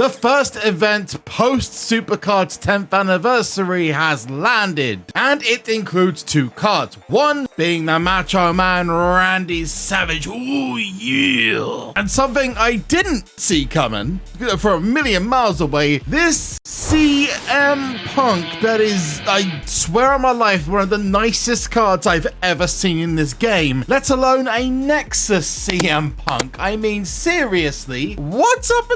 The first event post SuperCard's 10th anniversary has landed, and it includes 2 cards. One being the Macho Man Randy Savage, ooh yeah, and something I didn't see coming from a million miles away, this CM Punk that is, I swear on my life, one of the nicest cards I've ever seen in this game, let alone a Nexus CM Punk. I mean, seriously, what's up?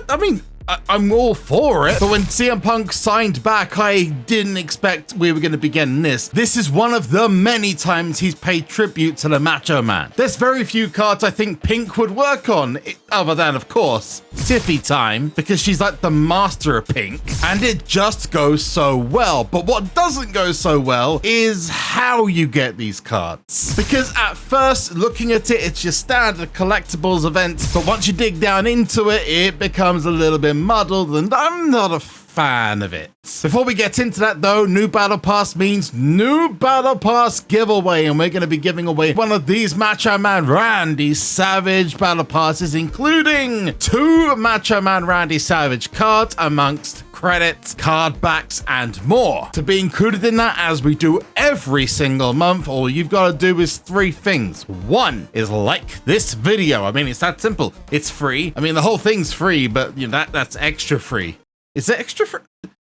I'm all for it, but when CM Punk signed back, I didn't expect we were going to be getting this. This is one of the many times he's paid tribute to the Macho Man. There's very few cards I think Pink would work on, other than, of course, Tiffy Time, because she's like the master of Pink, and it just goes so well. But what doesn't go so well is how you get these cards. Because at first, looking at it, it's your standard collectibles event, but once you dig down into it, it becomes a little bit muddled, and I'm not a fan of it. Before we get into that though, new Battle Pass means new Battle Pass giveaway, and we're going to be giving away one of these Macho Man Randy Savage Battle Passes, including 2 Macho Man Randy Savage cards amongst credits, card backs, and more. To be included in that, as we do every single month, all you've got to do is 3 things. 1 is like this video. I mean, it's that simple. It's free. I mean, the whole thing's free, but you know, that's extra free. Is it extra free?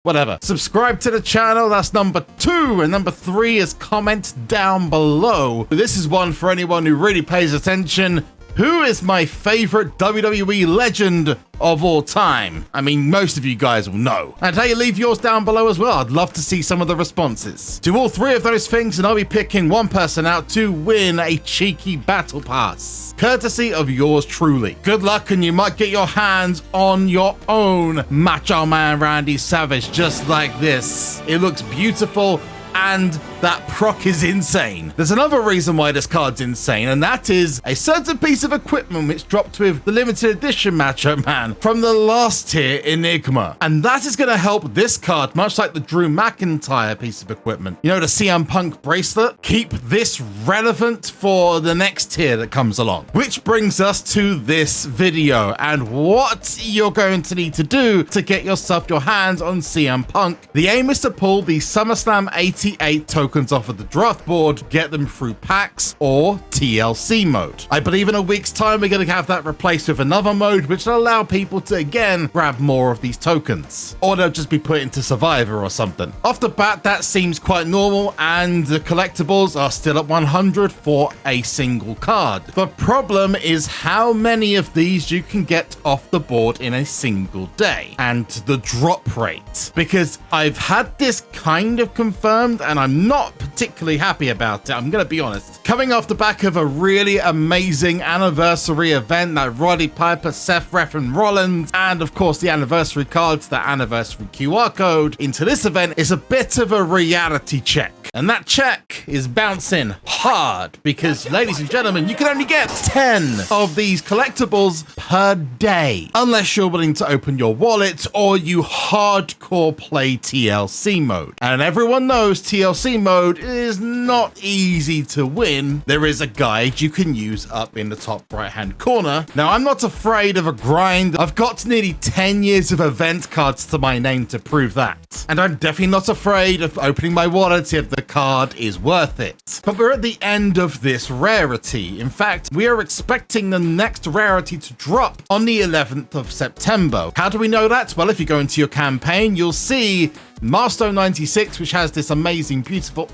Whatever. Subscribe to the channel, that's number 2. And number 3 is comment down below. This is one for anyone who really pays attention. Who is my favorite WWE legend of all time? I mean, most of you guys will know. And hey, leave yours down below as well. I'd love to see some of the responses. Do all 3 of those things, and I'll be picking one person out to win a cheeky battle pass, courtesy of yours truly. Good luck, and you might get your hands on your own Macho Man Randy Savage just like this. It looks beautiful, and that proc is insane. There's another reason why this card's insane, and that is a certain piece of equipment which dropped with the limited edition Macho Man from the last tier Enigma. And that is going to help this card, much like the Drew McIntyre piece of equipment. You know, the CM Punk bracelet? Keep this relevant for the next tier that comes along. Which brings us to this video, and what you're going to need to do to get yourself your hands on CM Punk. The aim is to pull the SummerSlam 88 tokens off of the draft board, get them through packs or TLC mode. I believe in a week's time we're going to have that replaced with another mode which will allow people to again grab more of these tokens, or they'll just be put into Survivor or something. Off the bat, that seems quite normal, and the collectibles are still at 100 for a single card. The problem is how many of these you can get off the board in a single day, and the drop rate, because I've had this kind of confirmed and I'm not particularly happy about it, I'm gonna be honest. Coming off the back of a really amazing anniversary event that Roddy Piper, Seth and Rollins, and of course the anniversary cards, the anniversary QR code into this event is a bit of a reality check. And that check is bouncing hard because, ladies and gentlemen, you can only get 10 of these collectibles per day, unless you're willing to open your wallet or you hardcore play TLC mode. And everyone knows TLC mode is not easy to win. There is a guide you can use up in the top right hand corner. Now, I'm not afraid of a grind. I've got nearly 10 years of event cards to my name to prove that. And I'm definitely not afraid of opening my wallet if the card is worth it. But we're at the end of this rarity. In fact, we are expecting the next rarity to drop on the 11th of September. How do we know that? Well, if you go into your campaign, you'll see Milestone 96, which has this amazing, beautiful,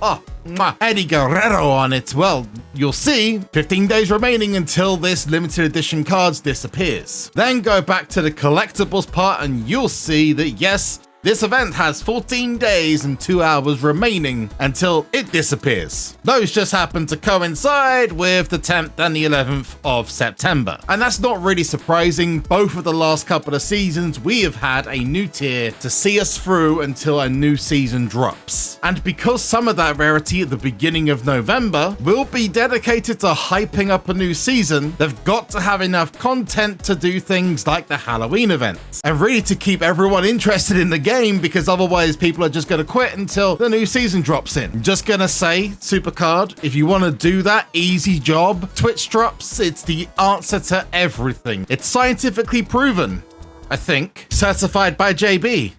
Eddie Guerrero on it. Well, you'll see 15 days remaining until this limited edition cards disappears. Then go back to the collectibles part and you'll see that yes, this event has 14 days and 2 hours remaining until it disappears. Those just happen to coincide with the 10th and the 11th of September. And that's not really surprising. Both of the last couple of seasons, we have had a new tier to see us through until a new season drops. And because some of that rarity at the beginning of November will be dedicated to hyping up a new season, they've got to have enough content to do things like the Halloween event. And really to keep everyone interested in the game, because otherwise people are just going to quit until the new season drops in. I'm just going to say, SuperCard, if you want to do that, easy job. Twitch drops, it's the answer to everything. It's scientifically proven. I think. Certified by JB.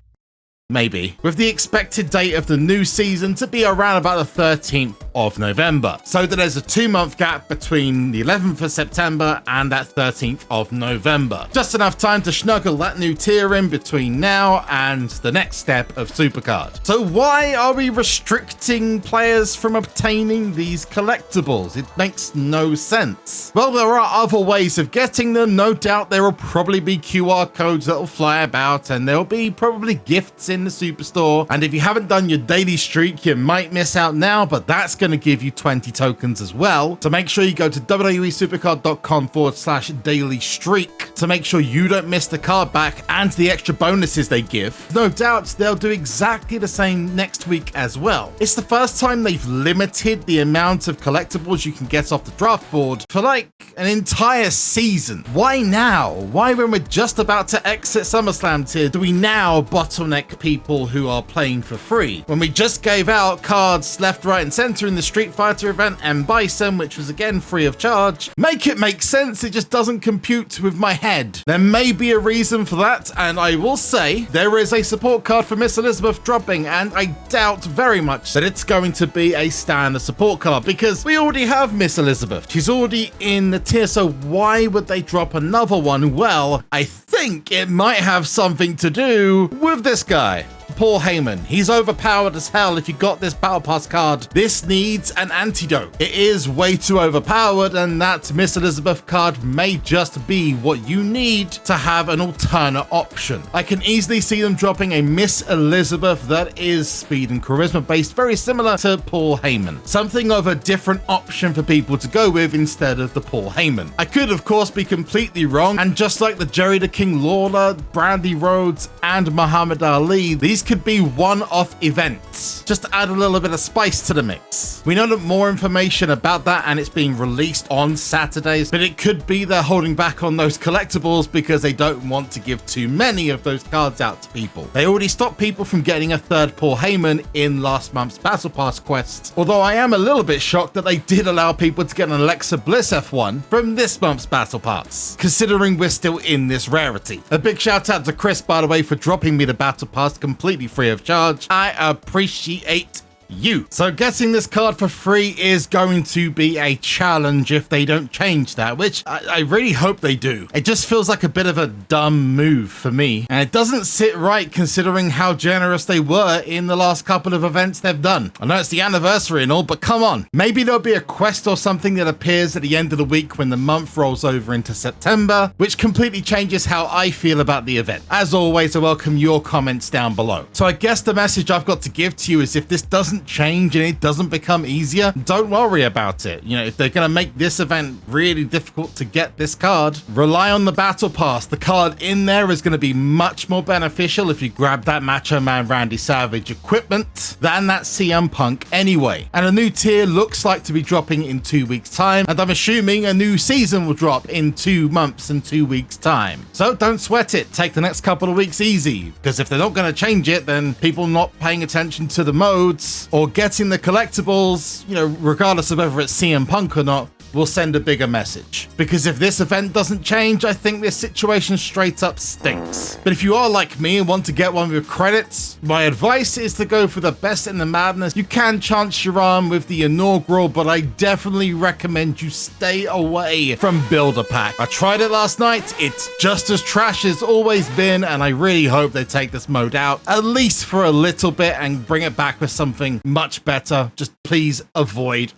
Maybe. With the expected date of the new season to be around about the 13th of November. So that there's a 2-month gap between the 11th of September and that 13th of November. Just enough time to snuggle that new tier in between now and the next step of SuperCard. So why are we restricting players from obtaining these collectibles? It makes no sense. Well, there are other ways of getting them. No doubt there will probably be QR codes that will fly about, and there'll be probably gifts in the Superstore. And if you haven't done your daily streak, you might miss out now, but that's going to give you 20 tokens as well. So make sure you go to wwesupercard.com/daily streak to make sure you don't miss the card back and the extra bonuses they give. No doubt they'll do exactly the same next week as well. It's the first time they've limited the amount of collectibles you can get off the draft board for like an entire season. Why now? Why, when we're just about to exit SummerSlam tier, do we now bottleneck people who are playing for free? When we just gave out cards left, right, and center in the Street Fighter event and Bison, which was again free of charge. Make it make sense, it just doesn't compute with my head. There may be a reason for that, and I will say there is a support card for Miss Elizabeth dropping, and I doubt very much that it's going to be a standard support card because we already have Miss Elizabeth. She's already in the tier, so why would they drop another one? Well, I think it might have something to do with this guy. Paul Heyman. He's overpowered as hell. If you got this Battle Pass card, this needs an antidote. It is way too overpowered, and that Miss Elizabeth card may just be what you need to have an alternate option. I can easily see them dropping a Miss Elizabeth that is speed and charisma based, very similar to Paul Heyman. Something of a different option for people to go with instead of the Paul Heyman. I could, of course, be completely wrong, and just like the Jerry the King Lawler, Brandy Rhodes, and Muhammad Ali, these could be one-off events, just to add a little bit of spice to the mix. We know that more information about that, and it's being released on Saturdays, but it could be they're holding back on those collectibles because they don't want to give too many of those cards out to people. They already stopped people from getting a third Paul Heyman in last month's Battle Pass quest, although I am a little bit shocked that they did allow people to get an Alexa Bliss F1 from this month's Battle Pass, considering we're still in this rarity. A big shout out to Chris, by the way, for dropping me the Battle Pass completely free of charge. I appreciate you. So getting this card for free is going to be a challenge if they don't change that, which I really hope they do. It just feels like a bit of a dumb move for me, and it doesn't sit right considering how generous they were in the last couple of events they've done. I know it's the anniversary and all, but come on. Maybe there'll be a quest or something that appears at the end of the week when the month rolls over into September, which completely changes how I feel about the event. As always, I welcome your comments down below. So I guess the message I've got to give to you is if this doesn't change and it doesn't become easier, don't worry about it. You know, if they're going to make this event really difficult to get this card, rely on the Battle Pass. The card in there is going to be much more beneficial if you grab that Macho Man Randy Savage equipment than that CM Punk anyway. And a new tier looks like to be dropping in 2 weeks time, and I'm assuming a new season will drop in 2 months and 2 weeks time. So don't sweat it. Take the next couple of weeks easy, because if they're not going to change it, then people not paying attention to the modes or getting the collectibles, you know, regardless of whether it's CM Punk or not, will send a bigger message. Because if this event doesn't change, I think this situation straight up stinks. But if you are like me and want to get one with credits, my advice is to go for the best in the madness. You can chance your arm with the inaugural, but I definitely recommend you stay away from Builder Pack. I tried it last night. It's just as trash as always been, and I really hope they take this mode out, at least for a little bit, and bring it back with something much better. Just please avoid.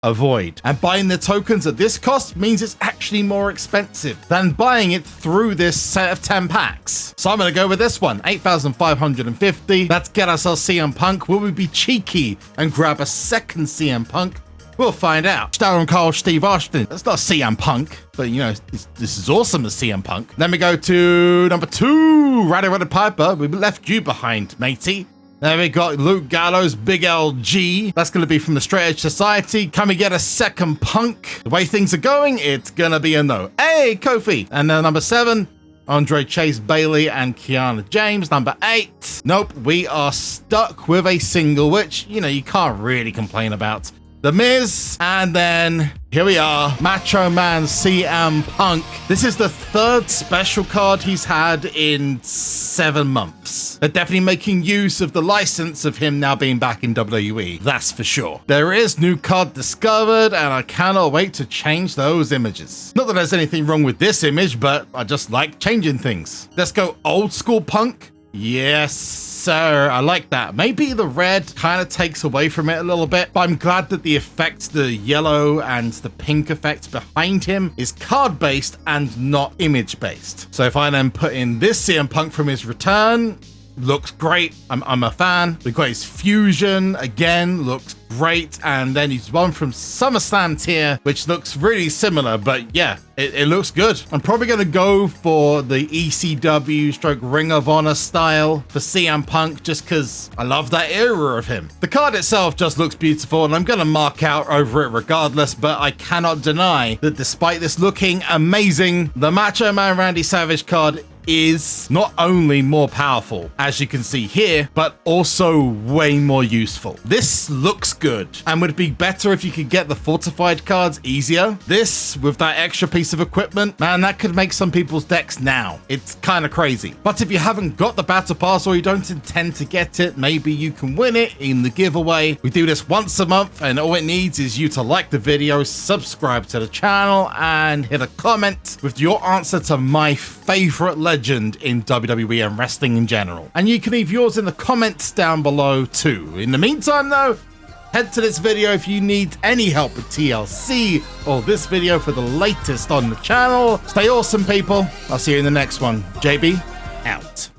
And buying the tokens at this cost means it's actually more expensive than buying it through this set of 10 packs. So I'm going to go with this one, 8,550. Let's get ourselves CM Punk. Will we be cheeky and grab a second CM Punk? We'll find out. Darren Cole, Steve Austin. That's not CM Punk, but you know, this is awesome as CM Punk. Then we go to number 2, Roddy Piper. We left you behind, matey. Then we got Luke Gallows, Big LG. That's going to be from the Straight Edge Society. Can we get a second Punk? The way things are going, it's going to be a no. Hey, Kofi. And then number 7, Andre Chase Bailey and Kiana James. Number 8. Nope, we are stuck with a single, which, you know, you can't really complain about. The Miz, and then here we are, Macho Man CM Punk. This is the 3rd special card he's had in 7 months. They're definitely making use of the license of him now being back in WWE, that's for sure. There is new card discovered, and I cannot wait to change those images. Not that there's anything wrong with this image, but I just like changing things. Let's go old school Punk. Yes, sir. I like that. Maybe the red kind of takes away from it a little bit, but I'm glad that the effects, the yellow and the pink effects behind him is card-based and not image-based. So if I then put in this CM Punk from his return, looks great. I'm a fan. We've got his fusion again, looks great. And then he's one from SummerSlam tier, which looks really similar, but yeah, it looks good. I'm probably going to go for the ECW stroke Ring of Honor style for CM Punk, just because I love that era of him. The card itself just looks beautiful, and I'm going to mark out over it regardless, but I cannot deny that despite this looking amazing, the Macho Man Randy Savage card is not only more powerful, as you can see here, but also way more useful. This looks good and would be better if you could get the fortified cards easier. This, with that extra piece of equipment, man, that could make some people's decks now. It's kind of crazy. But if you haven't got the Battle Pass or you don't intend to get it, maybe you can win it in the giveaway. We do this once a month, and all it needs is you to like the video, subscribe to the channel, and hit a comment with your answer to my favorite legend in WWE and wrestling in general. And you can leave yours in the comments down below too. In the meantime though, head to this video if you need any help with TLC or this video for the latest on the channel. Stay awesome, people. I'll see you in the next one. JB, out.